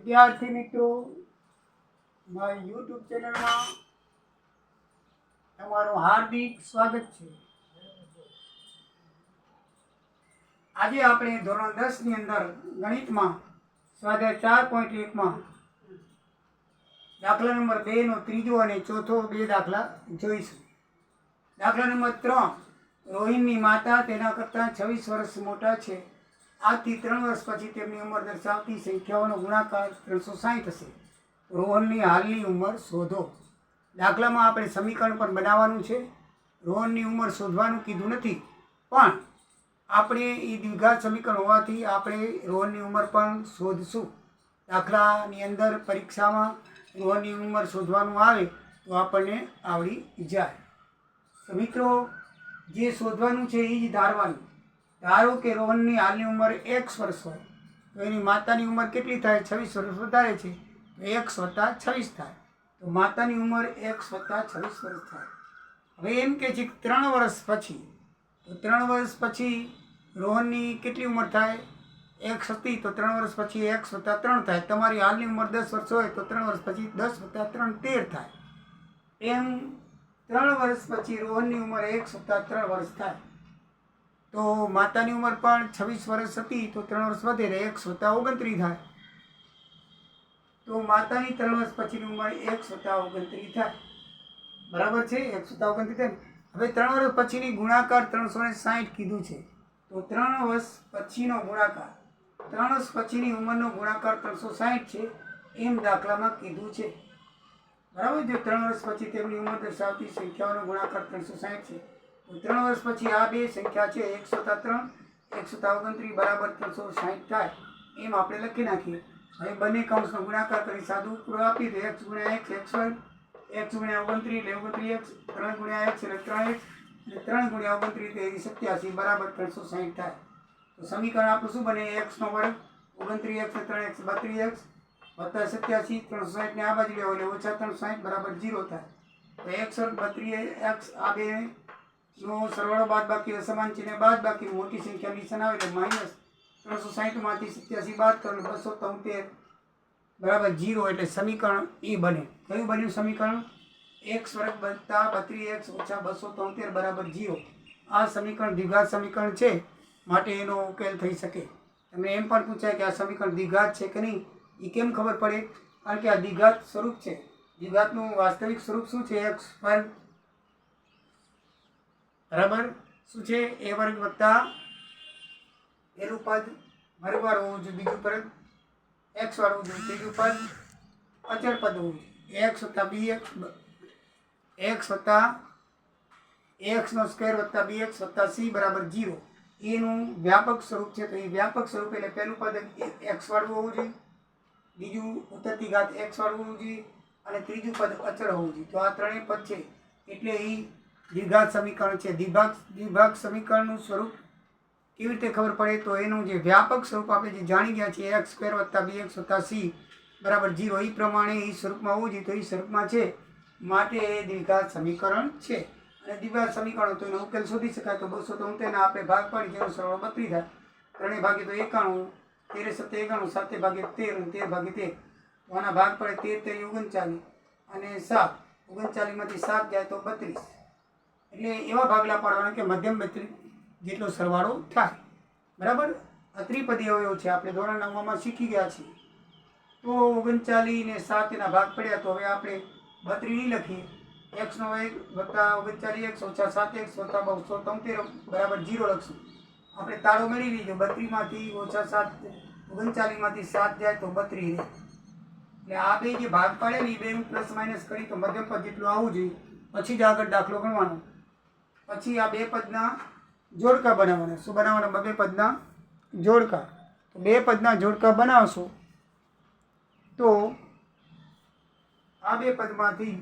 વિદ્યાર્થી મિત્રો, મારી યુટ્યુબ ચેનલમાં તમારું હાર્દિક સ્વાગત છે। આજે આપણે ધોરણ 10 ની અંદર ગણિતમાં સ્વાધ્યાય 4.1માં દાખલા નંબર 2 નો ત્રીજો અને ચોથો બે દાખલા જોઈશું। દાખલા નંબર 3, રોહિણની માતા તેના કરતાં 26 વર્ષ મોટા છે। આજથી 3 વર્ષ પછી તેમની ઉંમર દર્શાવતી સંખ્યાઓનો ગુણાકાર 360 થશે। રોહનની હાલની ઉંમર શોધો। દાખલામાં આપણે સમીકરણ પણ બનાવવાનું છે। રોહનની ઉંમર શોધવાનું કીધું નથી, પણ આપણે એ દ્વિઘાત સમીકરણ હોવાથી આપણે રોહનની ઉંમર પણ શોધશું। દાખલાની અંદર પરીક્ષામાં રોહનની ઉંમર શોધવાનું આવે તો આપણને આવડી જાય। તો મિત્રો, જે શોધવાનું છે એ જ ધારવાનું। ધારો કે રોહનની હાલની ઉંમર x વર્ષ હોય તો એની માતાની ઉંમર કેટલી થાય? 26 વર્ષ વધારે છે તો x + 26 થાય। તો માતાની ઉંમર x + 26 વર્ષ થાય। હવે એમ કે છે 3 વર્ષ પછી, તો 3 વર્ષ પછી રોહનની કેટલી ઉંમર થાય? x હતી તો 3 વર્ષ પછી x + 3 થાય। તમારી હાલની ઉંમર 10 વર્ષ હોય તો 3 વર્ષ પછી 10 + 3 13 થાય। એમ 3 વર્ષ પછી રોહનની ઉંમર x + 3 વર્ષ થાય। તો માતાની ઉંમર પણ 26 વર્ષ હતી તો 3 વર્ષ વધે એટલે x + 29 થાય। તો માતાની 3 વર્ષ પછીની ઉંમર x + 29 થાય। બરાબર છે? x + 29 થાય। હવે 3 વર્ષ પછીની ગુણાકાર 360 કીધું છે। તો 3 વર્ષ પછીનો ગુણાકાર, 3 વર્ષ પછીની ઉંમરનો ગુણાકાર 360 છે એમ દાખલામાં કીધું છે। બરાબર? જો 3 વર્ષ પછી તેમની ઉંમર દર્શાવતી સંખ્યાઓનો ગુણાકાર 360 છે, તો 3 વર્ષ પછી આ બે સંખ્યા છે x + 3, x + 29 બરાબર 360 થાય એમ આપણે લખી નાખીએ। હવે બંને કૌંસનો ગુણાકાર કરી સાદું રૂપ આપીએ તો x × x x1, x × 29 એટલે 29x, 3 × x એટલે 3x, અને 3 × 29 એટલે 87 બરાબર 360 થાય। તો સમીકરણ આપણું શું બને? x² 29x ને 3x 32x વત્તા 87, 360 ને આ બાજુ લેવો એટલે ઓછા 360 બરાબર 0 થાય। તો x + 32x આ બે નો સરવાળો બાદબાકી અસમાન ચિહ્ન બાદબાકી મોટી સંખ્યા નિશાન આવે એટલે -360 માંથી 87 બાદ કરો એટલે 273 બરાબર 0 એટલે સમીકરણ એ બને। કયું બન્યું સમીકરણ? x² + 32x - 273 બરાબર 0। આ સમીકરણ દ્વિઘાત સમીકરણ છે, માટે એનો ઉકેલ થઈ શકે। તમને એમ પણ પૂછાય કે આ સમીકરણ દ્વિઘાત છે કે નહીં, એ કેમ ખબર પડે? કારણ કે આ દ્વિઘાત સ્વરૂપ છે। દ્વિઘાતનું વાસ્તવિક સ્વરૂપ શું છે? x² બરાબર શું છે? a² વત્તા પેલું પદ વર્ગવાર હોવું જોઈએ, બીજું પદ x વાળું જોઈએ, ત્રીજું પદ અચળ પદ હોવું જોઈએ। x વત્તા bx, x વત્તા ax² વત્તા bx વત્તા c બરાબર 0 એનું વ્યાપક સ્વરૂપ છે। તો એ વ્યાપક સ્વરૂપ એટલે પહેલું પદ x વાળું હોવું જોઈએ, બીજું ઉત્તરથી ઘાત x વાળું હોવું જોઈએ, અને ત્રીજું પદ અચળ હોવું જોઈએ। તો આ ત્રણેય પદ છે એટલે એ દ્વિઘાત સમીકરણ છે। દ્વિઘાત સમીકરણનું સ્વરૂપ કેવી રીતે ખબર પડે? તો એનું જે વ્યાપક સ્વરૂપ આપણે જે જાણી ગયા છીએ x² વત્તા bx વત્તા c બરાબર 0 એ પ્રમાણે એ સ્વરૂપમાં હોવું જોઈએ। તો એ સ્વરૂપમાં છે માટે એ દ્વિઘાત સમીકરણ છે। અને દ્વિઘાત સમીકરણો તો એનો ઉકેલ શોધી શકાય। તો 273 આપણે ભાગ પાડી જેનો સરવાળો 32 થાય। 3 ભાગે તો 91, 13 × 7 = 91, 7 ભાગે 13 અને 13 ભાગે 13, તો આના ભાગ પડે 13 × 39 અને 7, 39 માંથી 7 જાય તો 32, એટલે એવા ભાગલા પાડવાના કે મધ્યમ 32 જેટલો સરવાળો થાય। બરાબર? આ ત્રિપદી અવયવ છે, આપણે ધોરણ 9માં શીખી ગયા છીએ। તો 39 ને 7 એના ભાગ પડ્યા, તો હવે આપણે 32 નહીં લખીએ, x² વત્તા 39x ઓછા 7x વત્તા 273 બરાબર 0 લખશું। આપણે તાળો મેળવી લીધો, 32 માંથી ઓછા 7, 39 માંથી 7 જાય તો 32 રહે। એટલે આ બે જે ભાગ પાડે ને એ બેનું પ્લસ માઇનસ કરી તો મધ્યમ પદ જેટલું આવવું જોઈએ, પછી જ આગળ દાખલો ગણવાનો। પછી આ બે પદના જોડકા બનાવવાના। શું બનાવવાના? બે પદના જોડકા। તો બે પદના જોડકા બનાવશો તો આ બે પદમાંથી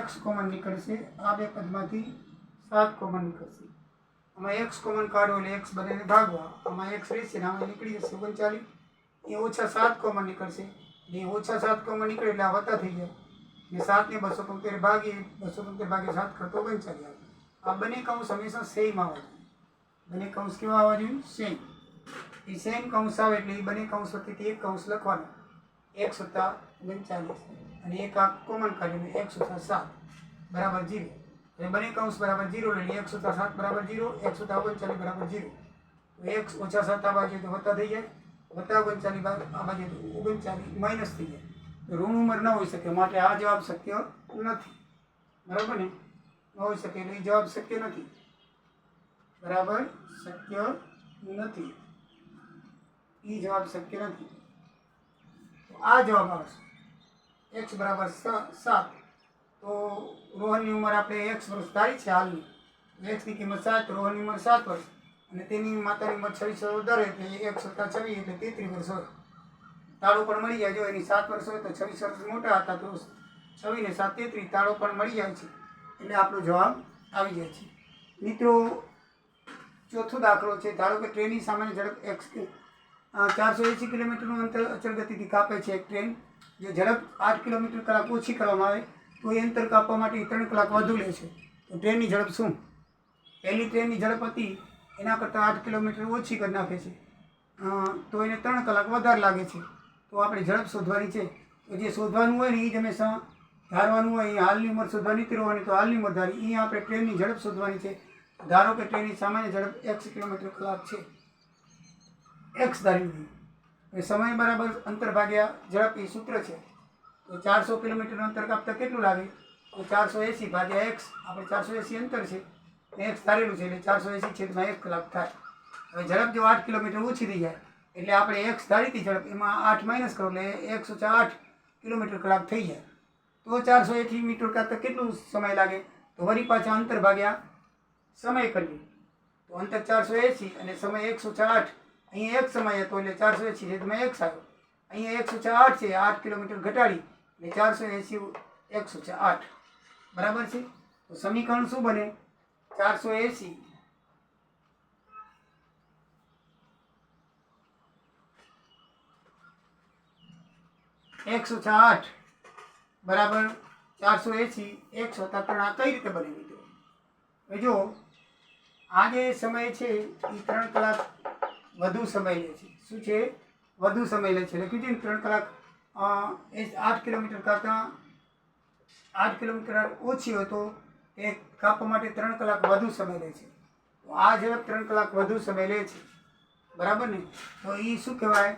x કોમન નીકળશે, આ બે પદમાંથી 7 કોમન નીકળશે। આમાં x કોમન કાઢો એટલે x બંનેને ભાગવા, આમાં x રહેશે ને આમાં નીકળી જશે 39, એ ઓછા 7 કોમન નીકળશે, એ ઓછા 7 કોમન નીકળે એટલે આ વત્તા થઈ જાય, ને 7 ને 273 ભાગીએ, 273 ભાગે 7 કરતો 39 આવે। આ બંને કૌંસ હંમેશા સેમ આવવા જોઈએ। બંને કૌંસ કેવા આવવા જોઈએ? સેમ। એ સેમ કૌંસ આવે એટલે એ બંને કૌંસ વચ્ચેથી એક કૌંસ લખવાનો। 1 સત્તા 39 અને એક આ કોમન કાઢીને 1 સત્તા 7 બરાબર 0. એટલે બંને કૌંસ બરાબર 0 લઈને 1 સત્તા 7 બરાબર 0, 1 સત્તા 39 બરાબર 0. તો 1 ઓછા 7 આ બાજુ તો વત્તા થઈ જાય, વત્તા 39 આ બાજુ તો 39 માઇનસ થઈ જાય. તો ઋણ ઉંમર ન હોઈ શકે, માટે આ જવાબ શક્ય નથી. બરાબર ને? ન હોઈ શકે એટલે એ જવાબ શક્ય નથી. બરાબર? શક્ય નથી. એ જવાબ શક્ય નથી. તો આ જવાબ આવશે x બરાબર 7. તો રોહનની ઉંમર આપણે x વર્ષ ધારી છે હાલની. x ની કિંમત 7, રોહનની ઉંમર 7 વર્ષ અને તેની માતાની ઉંમર 26 વર્ષ દર એટલે 1 સત્તા 26 એટલે 33 વર્ષ હોય. તાળો પણ મળી જાય. જો એની 7 વર્ષ હોય તો 26 વર્ષ મોટા હતા તો 26 ને 7 33 તાળો પણ મળી જાય છે. એટલે આપણો જવાબ આવી જાય છે. મિત્રો, ચોથો દાખલો છે. ધારો કે ટ્રેનની સામાન્ય ઝડપ x 480 કિલોમીટરનું અંતર અચળ ગતિથી કાપે છે એક ટ્રેન. જો ઝડપ 8 કિલોમીટર કલાક ઓછી કરવામાં આવે તો એ અંતર કાપવા માટે 3 કલાક વધુ લે છે. તો ટ્રેનની ઝડપ શું? પહેલી ટ્રેનની ઝડપ હતી એના કરતાં 8 કિલોમીટર ઓછી કરી નાખે છે, તો એને 3 કલાક વધારે લાગે છે. તો આપણે ઝડપ શોધવાની છે. તો જે શોધવાનું હોય ને એ જ હંમેશા ધારવાનું હોય. અહીં હાલની ઉંમર શોધવાની નથી રહેવાની, તો હાલની ઉંમર ધારી. અહીંયા આપણે ટ્રેનની ઝડપ શોધવાની છે. ધારો કે ટ્રેનની સામાન્ય ઝડપ x કિલોમીટર કલાક છે, x ધારી. સમય બરાબર અંતર ભાગ્યા ઝડપ એ સૂત્ર છે. તો 400 કિલોમીટરનું અંતર કાપતા કેટલું લાગે? તો 480 ભાગ્યા x. આપણે 480 અંતર છે, x ધારેલું છે એટલે 480 છેદમાં 1 કલાક થાય. હવે ઝડપ જો 8 કિલોમીટર ઓછી થઈ જાય એટલે આપણે x ધારી હતી ઝડપ, એમાં 8 માઇનસ કરો એટલે 1 ઓછા 8 કિલોમીટર કલાક થઈ જાય. તો 480 મીટર કાપતા કેટલું સમય લાગે? તો વળી પાછા અંતર ભાગ્યા સમય કરીએ. તો અંતર 480 અને સમય 1 ઓછા 8. અહીંયા 1 સમય હતો એટલે 480 છેદમાં 1 આવ્યો. અહીંયા 1 ઓછા 8 છે, 8 કિલોમીટર ઘટાડી એટલે 480 1 ઓછા 8. બરાબર છે? તો સમીકરણ શું બને? 480 1 ઓછા 8 બરાબર 480 1 વત્તા 3. આ કઈ રીતે બને મિત્રો? જો આ જે સમય છે એ 3 કલાક વધુ સમય લે છે. શું છે? વધુ સમય લે છે. લખ્યું છે ને 3 કલાક 8 કિલોમીટર કરતાં 8 કિલોમીટર ઓછી હોય તો એ કાપવા માટે 3 કલાક વધુ સમય લે છે. તો આ ઝડપ 3 કલાક વધુ સમય લે છે. બરાબર ને? તો એ શું કહેવાય?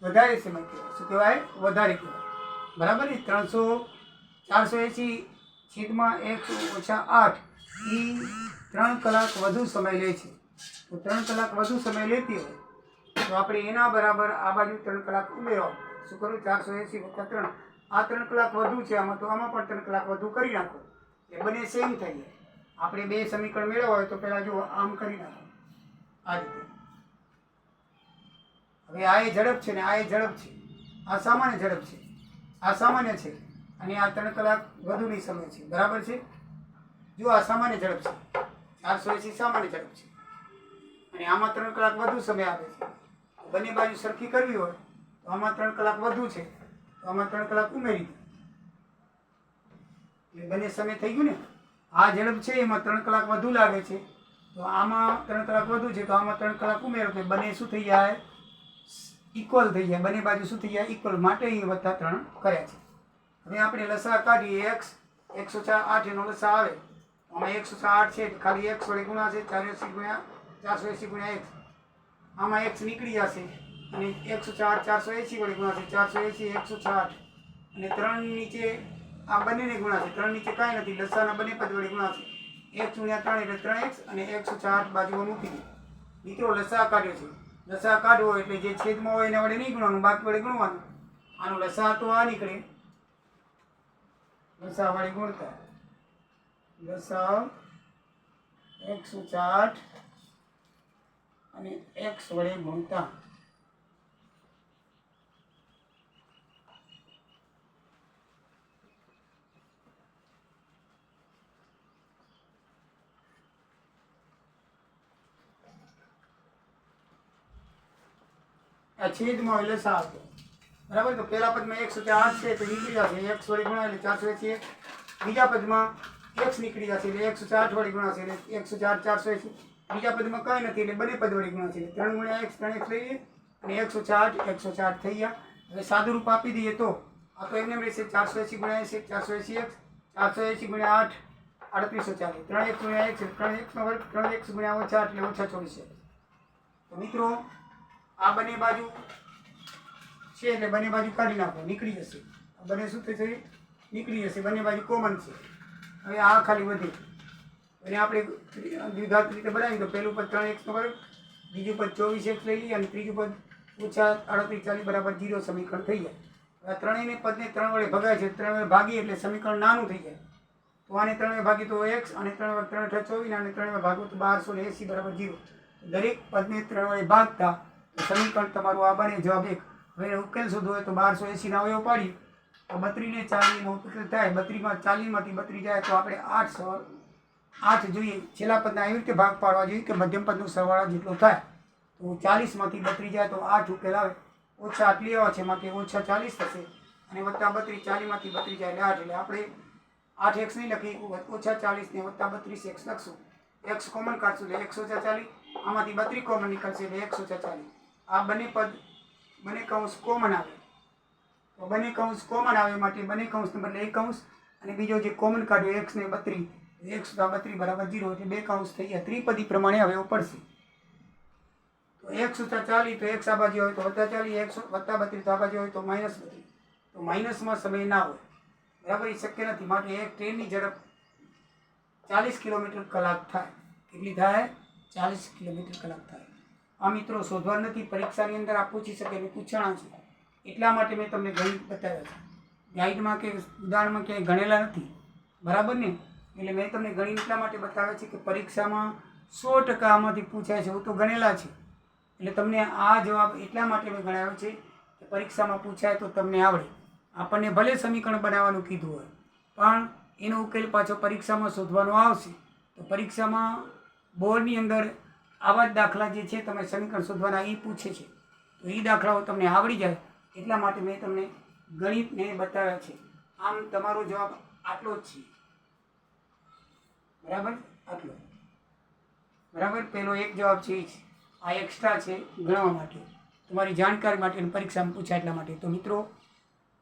વધારે સમય કહેવાય. શું કહેવાય? વધારે કહેવાય. બરાબર ને? 480 છેદમાં 1 ઓછા 8 એ 3 કલાક વધુ સમય લે છે. તો 3 કલાક વધુ સમય લેતી હોય તો આપણે એના બરાબર આ બાજુ 3 કલાક ઉમેરવા. શું કરું? 480 વત્તા 3. આ 3 કલાક વધુ છે આમાં, તો આમાં પણ 3 કલાક વધુ કરી નાખો. એ બંને સેમ થઈ જાય. આપણે બે સમીકરણ મેળવવા હોય તો પહેલાં જુઓ આમ કરી નાખો આ રીતે. હવે આ એ ઝડપ છે ને આ એ ઝડપ છે. આ સામાન્ય ઝડપ છે, આ સામાન્ય છે અને આ 3 કલાક વધુની સમય છે. બરાબર છે? જો આ સામાન્ય ઝડપ છે, 480 સામાન્ય ઝડપ છે અને આમાં 3 કલાક વધુ સમય આવે છે. બંને બાજુ સરખી કરવી હોય તો આમાં 3 કલાક વધુ છે તો આમાં 3 કલાક ઉમેરી દો એટલે બંને સમય થઈ ગયું ને. આ ઝડપ છે એમાં 3 કલાક વધુ લાગે છે તો આમાં 3 કલાક વધુ છે તો આમાં 3 કલાક ઉમેરો તો બંને શું થઈ જાય? ઇક્વલ થઈ જાય. બંને બાજુ શું થઈ જાય? ઇક્વલ. માટે અહીં વત્તા 3 કર્યા છે. હવે આપણે લસા કાઢીએ. x 1 ઓછા 8 એનો લસા આવે. આમાં 1 ઓછા 8 છે ખાલી x વડે ગુણા છે. 480 ગુણ્યા 1. આમાં x નીકળી જશે અને 1 ઓછા 8 480 વડે ગુણા છે. 480 1 ઓછા 8 અને 3 નીચે આ બંનેને ગુણા છે. 3 નીચે કાંઈ નથી, લસાના બંને પદ વડે ગુણા છે. 1 ગુણ્યા 3 એટલે 3x અને 1 ઓછા 8 બાજુમાં મૂકી દો. મિત્રો, લસા કાઢ્યો છે. લસા કાઢવો એટલે જે છેદમાં હોય એના વડે નહીં ગુણવાનું, બાકી વડે ગુણવાનું. આનો લસા તો આ નીકળે. લસા વડે ગુણતા લસા 1 ઓછા 8 અને x વડે ગુણતા આ છેદમાં લસા આવતો. બરાબર? તો પહેલા પદમાં 1 ઓછા 8 છે તો નીકળી જશે. x વડે ગુણાય એટલે 480. બીજા પદમાં x નીકળી જશે એટલે 1 ઓછા 8 વડે ગુણાશે એટલે 1 ઓછા 8 480. બીજા પદમાં કાંઈ નથી એટલે બંને પદ વડે ગુણાશે એટલે 3 ગુણ્યા x 3x લઈએ અને 108 થઈ ગયા. હવે સાદું રૂપ આપી દઈએ તો આ તો એમને રહેશે 480 ગુણ્યા 80 480 ગુણ્યા 8 3840 3 1 ગુણ્યા 1 3 1 નો વર્ગ 3 1 ગુણ્યા ઓછા એટલે ઓછા 24. તો મિત્રો આ બંને બાજુ છે એટલે બંને બાજુ કાઢી નાખો, નીકળી જશે. આ બંને શું થશે? નીકળી જશે, બંને બાજુ કોમન છે. હવે આ ખાલી વધે અને આપણે દ્વિઘાત રીતે બનાવીએ તો પહેલું પદ 3 1 નો વર્ગ, બીજું પદ 24x લઈ લઈએ અને ત્રીજું પદ ઓછા 38 40 બરાબર 0 સમીકરણ થઈ જાય. આ ત્રણેયને પદને 3 વડે ભગાય છે, 3 વડે ભાગીએ એટલે સમીકરણ નાનું થઈ જાય. તો આને 3 વડે ભાગી તો x અને 3 વડે 3 × 24 અને 3 વડે ભાગો તો 1280 બરાબર 0. દરેક પદને 3 વડે ભાગતા સમીકરણ તમારું આ બને જવાબ 1. હવે ઉકેલ શોધવો હોય તો 1280 ના અવયવ પાડીએ તો 32 ને 40 નો ઉકેલ થાય. 32 માં 40 માંથી 32 જાય તો આપણે 8 જોઈએ. છેલ્લા પદના એવી રીતે ભાગ પાડવા જોઈએ કે મધ્યમ પદનું સરવાળા જેટલો થાય. તો 40 માંથી 32 જાય તો 8 ઉકેલ આવે. ઓછા આટલી એવા છે માટે ઓછા 40 થશે અને વત્તા 32 40 માંથી 32 જાય એટલે 8 એટલે આપણે 8x નહીં લખી, ઓછા 40 ને વત્તા 32x લખશું. x કોમન કાઢશું એટલે x ઓછા 40, આમાંથી 32 કોમન નીકળશે એટલે x ઓછા 40. આ બંને કૌંસ કોમન આવે. તો બંને કૌંસ કોમન આવે માટે બંને કૌંસને બદલે એક કૌંસ અને બીજો જે કોમન કાઢ્યો x ને 32, x + 32 બરાબર 0 એટલે બે કૌંસ થઈ ગયા. ત્રિપદી પ્રમાણે હવે પડશે. તો x ઓછા 40 તો x આ બાજુ હોય તો વત્તા 40, x વત્તા 32 તો આ બાજુ હોય તો -32. તો માઇનસમાં સમય ના હોય, બરાબર, એ શક્ય નથી. માટે એક ટ્રેનની ઝડપ 40 કિલોમીટર કલાક થાય. કેટલી થાય? 40 કિલોમીટર કલાક થાય. આ મિત્રો શોધવા નથી, પરીક્ષાની અંદર આ પૂછી શકે ને પૂછાણા છે. એટલા માટે મેં તમને ગણિત બતાવ્યા છે. ગાઈડમાં કે ઉદાહરણમાં ક્યાંય ગણેલા નથી, બરાબર ને? એટલે મેં તમને ગણિત એટલા માટે બતાવ્યા છે કે પરીક્ષામાં 100% આમાંથી પૂછાય છે. હું તો ગણેલા છે એટલે તમને આ જવાબ એટલા માટે મેં ગણાવ્યો છે કે પરીક્ષામાં પૂછાય તો તમને આવડે. આપણને ભલે સમીકરણ બનાવવાનું કીધું હોય પણ એનો ઉકેલ પાછો પરીક્ષામાં શોધવાનો આવશે. તો પરીક્ષામાં બોર્ડની અંદર આવા જ દાખલા જે છે તમે સમીકરણ શોધવાના એ પૂછે છે. તો એ દાખલાઓ તમને આવડી જાય એટલા માટે મેં તમને ગણિતને બતાવ્યા છે. આમ તમારો જવાબ આટલો જ છે, બરાબર, આટલો, બરાબર. પહેલો એક જવાબ છે એ જ. આ એક્સ્ટ્રા છે ગણવા માટે, તમારી જાણકારી માટે અને પરીક્ષામાં પૂછાય એટલા માટે. તો મિત્રો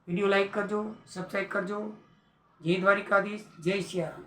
વિડીયો લાઈક કરજો, સબસ્ક્રાઈબ કરજો. જય દ્વારિકાધીશ, જય સિયારામ.